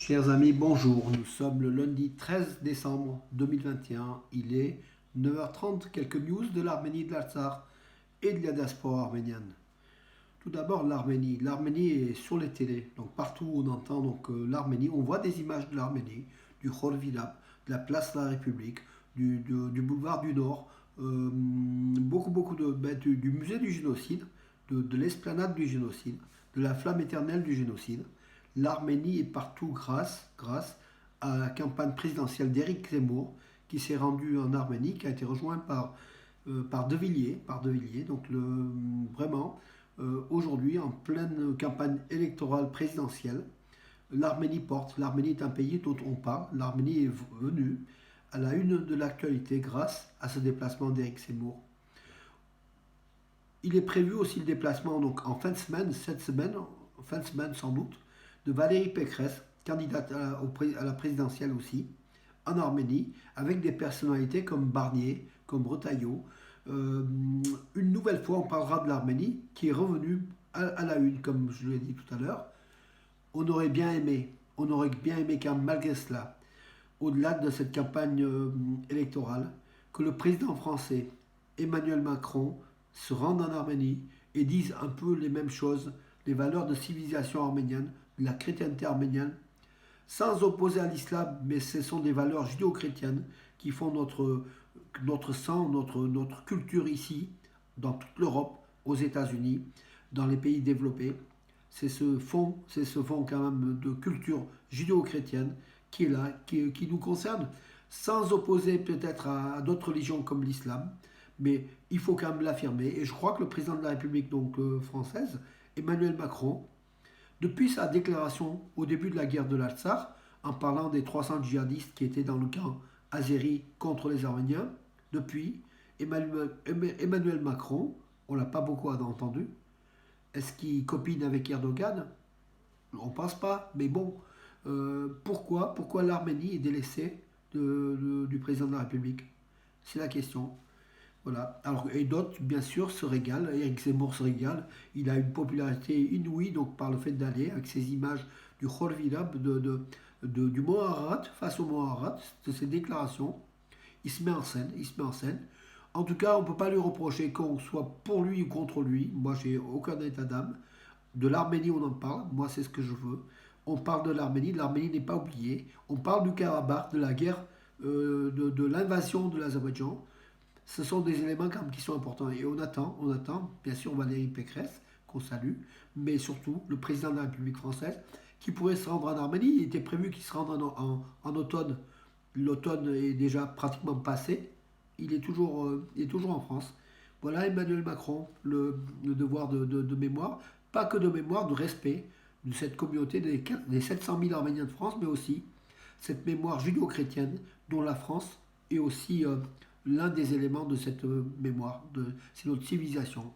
Chers amis, bonjour. Nous sommes le lundi 13 décembre 2021. Il est 9h30. Quelques news de l'Arménie, de l'Artsakh et de la diaspora arménienne. Tout d'abord, l'Arménie. L'Arménie est sur les télés. Donc partout où on entend l'Arménie, on voit des images de l'Arménie, du Khor Virab, de la place de la République, du boulevard du Nord, du musée du génocide, de l'esplanade du génocide, de la flamme éternelle du génocide. L'Arménie est partout grâce à la campagne présidentielle d'Éric Zemmour, qui s'est rendu en Arménie, qui a été rejoint par De Villiers. Donc vraiment, aujourd'hui, en pleine campagne électorale présidentielle, l'Arménie porte. L'Arménie est un pays dont on parle. L'Arménie est venue à la une de l'actualité grâce à ce déplacement d'Éric Zemmour. Il est prévu aussi le déplacement donc en fin de semaine, cette semaine, en fin de semaine sans doute, de Valérie Pécresse, candidate à la présidentielle aussi, en Arménie, avec des personnalités comme Barnier, comme Retailleau. Une nouvelle fois, on parlera de l'Arménie qui est revenue à la une, comme je l'ai dit tout à l'heure. On aurait bien aimé qu'un malgré cela, au-delà de cette campagne électorale, que le président français, Emmanuel Macron, se rende en Arménie et dise un peu les mêmes choses, les valeurs de civilisation arménienne, de la chrétienté arménienne, sans opposer à l'islam, mais ce sont des valeurs judéo-chrétiennes qui font notre sang, notre culture ici, dans toute l'Europe, aux États-Unis, dans les pays développés. C'est ce fond quand même de culture judéo-chrétienne qui est là, qui nous concerne, sans opposer peut-être à d'autres religions comme l'islam, mais il faut quand même l'affirmer. Et je crois que le président de la République française, Emmanuel Macron, depuis sa déclaration au début de la guerre de l'Artsakh, en parlant des 300 djihadistes qui étaient dans le camp azéri contre les Arméniens, depuis, Emmanuel Macron, on ne l'a pas beaucoup entendu. Est-ce qu'il copine avec Erdogan? On ne pense pas, mais bon, pourquoi l'Arménie est délaissée du président de la République? C'est la question. Voilà. Alors, et d'autres, bien sûr, se régalent. Eric Zemmour se régale. Il a une popularité inouïe donc, par le fait d'aller avec ses images du Khor Virab, du mont Ararat, face au mont Ararat, de ses déclarations. Il se met en scène. En tout cas, on ne peut pas lui reprocher qu'on soit pour lui ou contre lui. Moi, j'ai aucun état d'âme. De l'Arménie, on en parle. Moi, c'est ce que je veux. On parle de l'Arménie. L'Arménie n'est pas oubliée. On parle du Karabakh, de la guerre, de l'invasion de l'Azerbaïdjan. Ce sont des éléments quand même qui sont importants. Et on attend, bien sûr, Valérie Pécresse, qu'on salue, mais surtout le président de la République française, qui pourrait se rendre en Arménie. Il était prévu qu'il se rende en automne. L'automne est déjà pratiquement passé. Il est toujours en France. Voilà Emmanuel Macron, le devoir de mémoire, pas que de mémoire, de respect de cette communauté des 700 000 Arméniens de France, mais aussi cette mémoire judéo-chrétienne dont la France est aussi l'un des éléments de cette mémoire, c'est notre civilisation.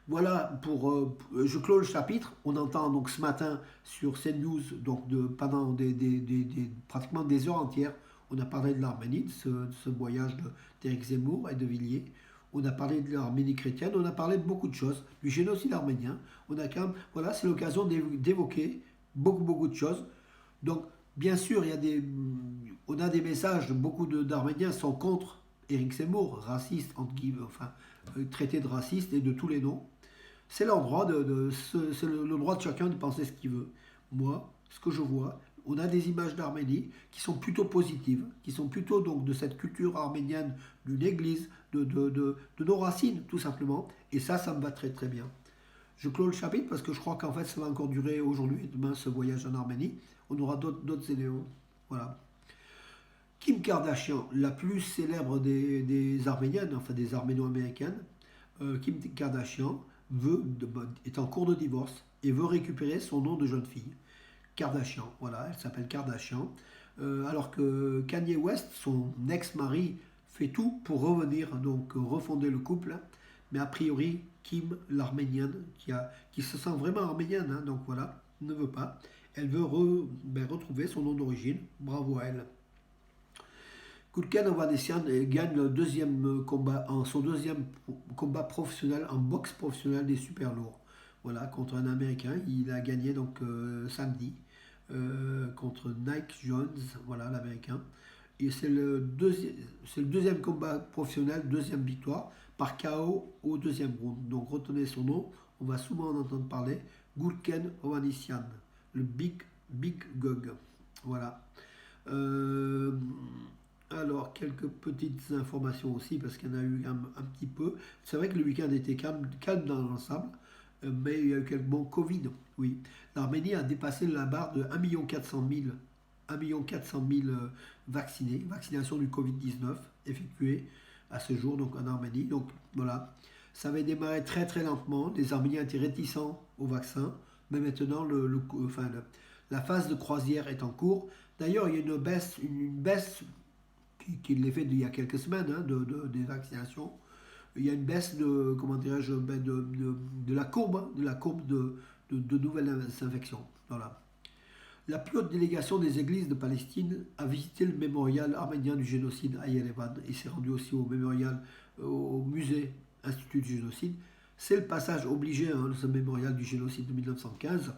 Voilà je clôt le chapitre. On entend donc ce matin sur CNews, donc pendant pratiquement des heures entières, on a parlé de l'Arménie, de ce voyage d'Éric Zemmour et de Villiers. On a parlé de l'Arménie chrétienne, on a parlé de beaucoup de choses, du génocide arménien. On a quand même, voilà, c'est l'occasion d'évoquer beaucoup de choses. Donc, bien sûr, on a des messages, beaucoup d'Arméniens sont contre Éric Zemmour, raciste, entre guillemets, enfin, traité de raciste et de tous les noms. C'est leur droit c'est le droit de chacun de penser ce qu'il veut. Moi, ce que je vois, on a des images d'Arménie qui sont plutôt positives, qui sont plutôt donc de cette culture arménienne, d'une église, de nos racines, tout simplement. Et ça me va très très bien. Je clôt le chapitre parce que je crois qu'en fait ça va encore durer aujourd'hui et demain ce voyage en Arménie. On aura d'autres éléments. Voilà. Kim Kardashian, la plus célèbre des Arméniennes, enfin des Arméno-américaines, Kim Kardashian est en cours de divorce et veut récupérer son nom de jeune fille. Kardashian, voilà, elle s'appelle Kardashian. Alors que Kanye West, son ex-mari, fait tout pour revenir, donc refonder le couple. Mais a priori, Kim, l'Arménienne, qui se sent vraiment arménienne, donc voilà, ne veut pas. Elle veut retrouver son nom d'origine. Bravo à elle. Gulkan Ovanessian gagne son deuxième combat professionnel en boxe professionnelle des super lourds. Voilà, contre un Américain. Il a gagné donc samedi. contre Nike Jones, voilà l'américain. Et c'est le deuxième combat professionnel, deuxième victoire, par KO au deuxième round. Donc retenez son nom, on va souvent en entendre parler, Gulken Ovanesian, le Big Gug. Voilà. Euh, alors, quelques petites informations aussi, parce qu'il y en a eu un petit peu. C'est vrai que le week-end était calme dans l'ensemble, mais il y a eu quelques bons Covid, oui. L'Arménie a dépassé la barre de 1 400 000 vaccinés, vaccination du Covid-19 effectuée à ce jour donc en Arménie. Donc voilà, ça avait démarré très très lentement, les Arméniens étaient réticents au vaccin, mais maintenant la phase de croisière est en cours. D'ailleurs, il y a une baisse qui est l'effet d'il y a quelques semaines des vaccinations. Il y a une baisse de, comment dirais-je, de la courbe, de nouvelles infections. Voilà. La plus haute délégation des églises de Palestine a visité le mémorial arménien du génocide à Yerevan et s'est rendu aussi au mémorial, au musée Institut du génocide. C'est le passage obligé de ce mémorial du génocide de 1915,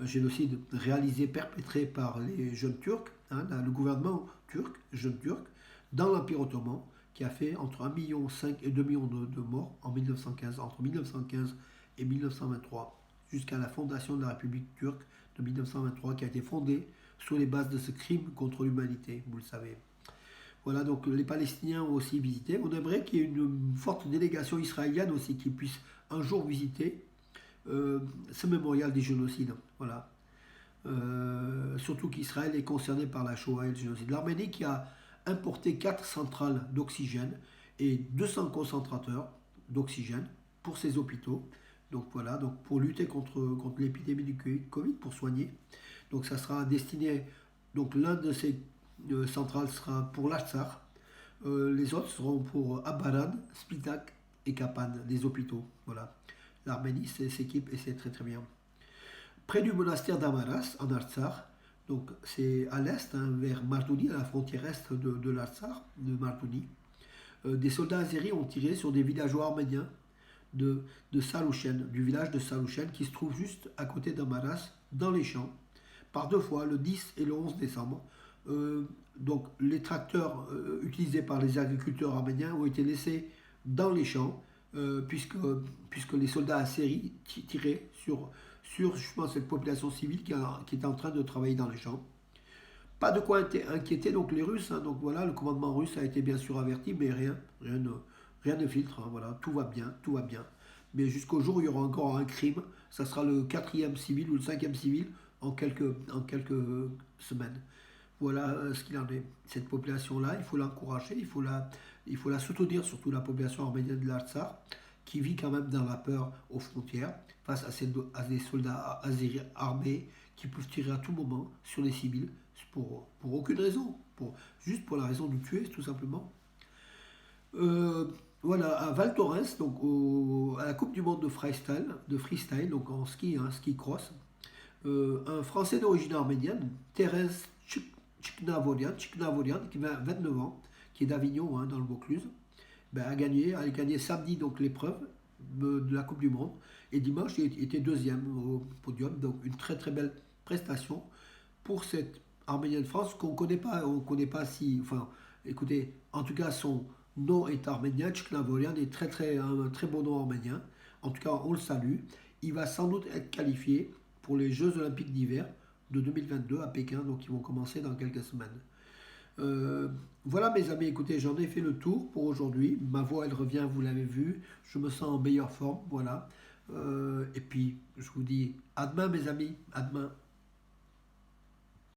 un génocide réalisé, perpétré par les jeunes Turcs, le gouvernement turc, jeunes Turcs, dans l'Empire ottoman, qui a fait entre 1,5 million et 2 millions de morts en 1915, entre 1915 et 1923, jusqu'à la fondation de la République turque de 1923, qui a été fondée sur les bases de ce crime contre l'humanité, vous le savez. Voilà, donc les Palestiniens ont aussi visité. On aimerait qu'il y ait une forte délégation israélienne aussi qui puisse un jour visiter ce mémorial des génocides. Voilà. Surtout qu'Israël est concerné par la Shoah et le génocide. L'Arménie qui a importé 4 centrales d'oxygène et 200 concentrateurs d'oxygène pour ses hôpitaux. Donc voilà, donc pour lutter contre l'épidémie du Covid, pour soigner. Donc ça sera destiné, donc l'un de ces centrales sera pour l'Artsakh, les autres seront pour Abaran, Splitak et Kapan, les hôpitaux. Voilà. L'Arménie s'équipe et c'est très très bien. Près du monastère d'Amaras, en Artsakh, donc c'est à l'est, vers Martouni, à la frontière est de l'Artsakh, de Martouni, des soldats azéris ont tiré sur des villageois arméniens de Salouchen, du village de Salouchen, qui se trouve juste à côté d'Amaras, dans les champs, par deux fois, le 10 et le 11 décembre. Donc les tracteurs utilisés par les agriculteurs arméniens ont été laissés dans les champs, puisque les soldats azéris tiraient sur je pense, cette population civile qui est en train de travailler dans les champs. Pas de quoi inquiéter donc les Russes. Donc voilà, le commandement russe a été bien sûr averti, mais rien ne filtre. Voilà, tout va bien, tout va bien. Mais jusqu'au jour où il y aura encore un crime, ça sera le 4e civil ou le 5e civil en quelques semaines. Voilà ce qu'il en est. Cette population-là, il faut l'encourager, il faut la soutenir, surtout la population arménienne de l'Artsakh, qui vit quand même dans la peur aux frontières, face à des soldats azéris armés qui peuvent tirer à tout moment sur les civils, pour aucune raison, juste pour la raison de tuer, tout simplement. Voilà, à Val Thorens, donc à la Coupe du Monde de freestyle, donc en ski, ski cross, un Français d'origine arménienne, Terence Chiknavorian, qui a 29 ans, qui est d'Avignon, dans le Vaucluse, a gagné samedi donc l'épreuve de la Coupe du Monde, et dimanche il était deuxième au podium, donc une très très belle prestation pour cette Arménien de France qu'on ne connaît pas si, enfin, écoutez, en tout cas son nom est arménien, Chiknavorian est un très beau nom arménien, en tout cas on le salue, il va sans doute être qualifié pour les Jeux Olympiques d'hiver de 2022 à Pékin, donc ils vont commencer dans quelques semaines. Voilà mes amis, écoutez, j'en ai fait le tour pour aujourd'hui. Ma voix, elle revient, vous l'avez vu. Je me sens en meilleure forme, voilà. Et puis, je vous dis à demain mes amis, à demain.